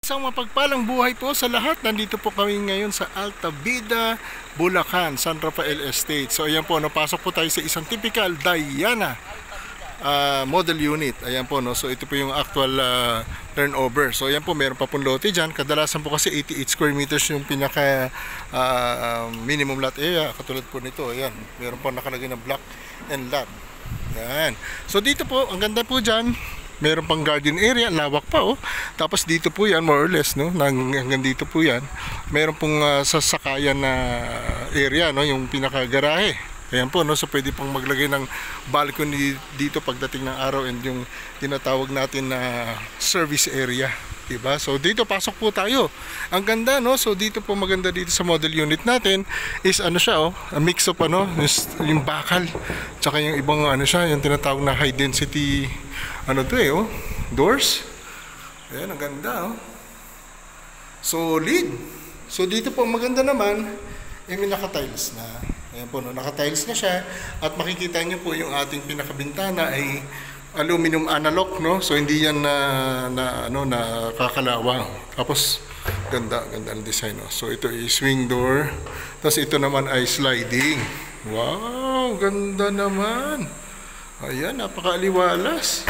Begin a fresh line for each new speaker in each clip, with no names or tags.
Isang mapagpalang buhay po sa lahat. Nandito po kami ngayon sa Alta Vida, Bulacan, San Rafael Estate. So ayan po, napasok po tayo sa isang typical Diana model unit. Ayan po, no? So ito po yung actual turnover. So ayan po, meron pa pong lote dyan. Kadalasan po kasi 88 square meters yung pinaka minimum lot area. Katulad po nito, ayan, meron po nakalagay na block and lot. Ayan. So dito po, ang ganda po dyan, meron pang garden area, lawak pa oh. Tapos dito po yan, more or less, no? Hanggang dito po yan. Meron pong sasakayan na area, no? Yung pinaka-garahe. Ayan po, no? So pwede pong maglagay ng balcony dito pagdating ng araw, and yung tinatawag natin na service area, diba? So dito pasok po tayo. Ang ganda, no? So dito po, maganda dito sa model unit natin is ano siya, oh, a mix of ano, yung bakal tsaka yung ibang ano siya, yung tinatawag na high density ano to oh, doors. Ayan, ang ganda oh. Solid. So dito po maganda naman, may naka-tiles na. Ayan po, no, naka-tiles na siya. At makikita nyo po yung ating pinakabintana ay aluminum analog, no? So hindi yan na kakalawang. Tapos ganda ang design, no? So ito ay swing door. Tapos ito naman ay sliding. Wow, ganda naman. Ayan, napakaaliwalas.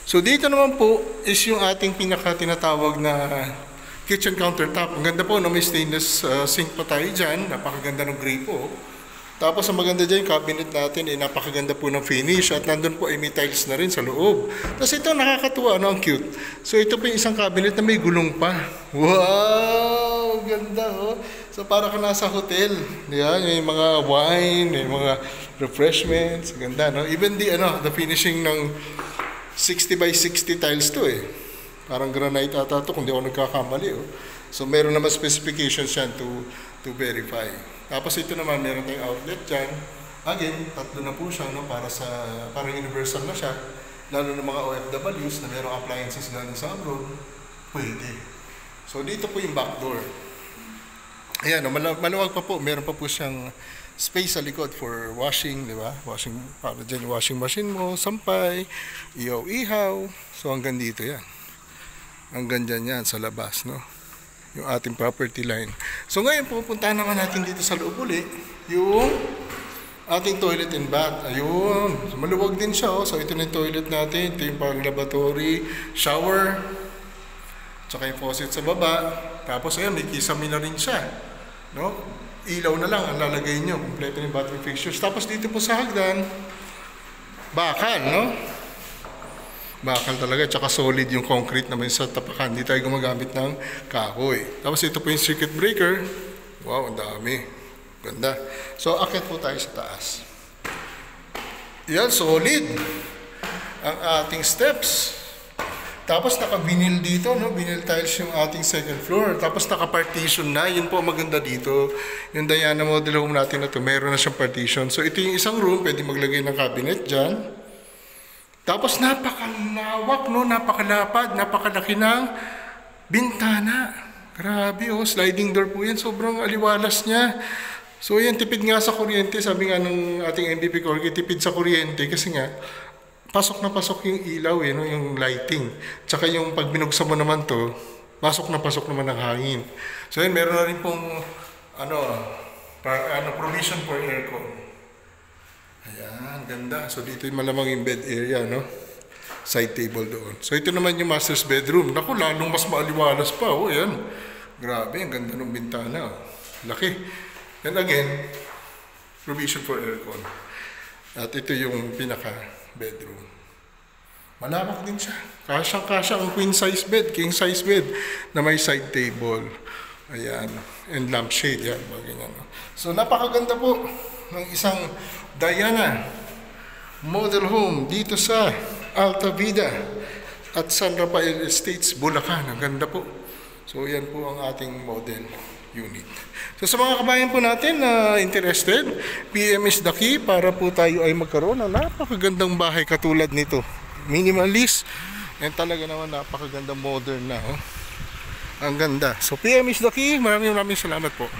So dito naman po is yung ating tinatawag na kitchen countertop. Ang ganda po, no? May stainless sink pa tayo dyan. Napakaganda ng gray po. Tapos ang maganda dyan, yung cabinet natin, napakaganda po ng finish. At nandun po ay may tiles na rin sa loob. Tapos ito, nakakatuwa, no? Ang cute. So ito po yung isang cabinet na may gulong pa. Wow! Ganda, oh. So para ka nasa hotel. Yan, may mga wine, may mga refreshments. Ganda, no? Even the finishing ng 60 by 60 tiles to eh. Parang granite ata to kung di ako nagkakamali oh. So meron naman specifications yan to verify. Tapos ito naman, meron tayong outlet dyan. Again, tatlo na po siya, no? Parang universal na siya. Lalo ng mga OFWs na merong appliances galing sa abroad, pwede. So dito po yung back door. Ayan, no? Maluwag pa po. Meron pa po siyang space sa likod for washing, di ba? Washing, para dyan yung washing machine mo, sampay, ihaw-ihaw. So hanggang dito yan. Hanggang dyan yan sa labas, no? Yung ating property line. So ngayon, pupuntahan naman natin dito sa loob uli yung ating toilet and bath. Ayun. So, maluwag din siya, oh. So ito na yung toilet natin. Ito yung parang lavatory, shower, tsaka yung faucet sa baba. Tapos ayan, may kisame na rin siya, no? Ilaw na lang ang lalagay nyo. Kompleto yung bathroom fixtures. Tapos dito po sa hagdan, bakal, no? Bakal talaga. Tsaka solid yung concrete naman sa tapakan. Hindi tayo gumagamit ng kahoy. Tapos ito po yung circuit breaker. Wow, ang dami. Ganda. So, akit po tayo sa taas. Yan, solid ang ating steps. Tapos naka-vinyl dito, no? Vinyl tiles yung ating second floor. Tapos naka-partition na. Yun po maganda dito. Yung Diana model home natin na to, meron na siyang partition. So ito yung isang room, pwede maglagay ng cabinet dyan. Tapos napakalawak, no? Napakalapad, napakalaki ng bintana. Grabe, oh. Sliding door po yan. Sobrang aliwalas niya. So yan, tipid nga sa kuryente. Sabi nga ng ating MVP Corgi, tipid sa kuryente. Kasi nga, pasok na pasok yung ilaw eh, no? Yung lighting. Tsaka yung pag binuksan mo naman to, pasok naman ng hangin. So yun, meron na rin pong provision for aircon. Ayan, ganda. So dito yung malamang yung bed area, no? Side table doon. So ito naman yung master's bedroom. Naku, lalong mas maaliwalas pa, oh, yan. Grabe, ang ganda ng bintana, oh. Laki. And again, provision for aircon. At ito yung pinaka bedroom. Malawak din siya. Kasyang-kasya ang queen size bed, king size bed na may side table. Ayan. And lampshade. Yan. Ganyan. So, napakaganda po ng isang Diana model home dito sa Alta Vida at San Rafael Estates, Bulacan. Ang ganda po. So, yan po ang ating model unit. So sa mga kabayan po natin na interested, PM is the key para po tayo ay magkaroon ng napakagandang bahay katulad nito. Minimalist and talaga naman napakagandang modern na. Oh. Ang ganda. So PM is the key. Maraming salamat po.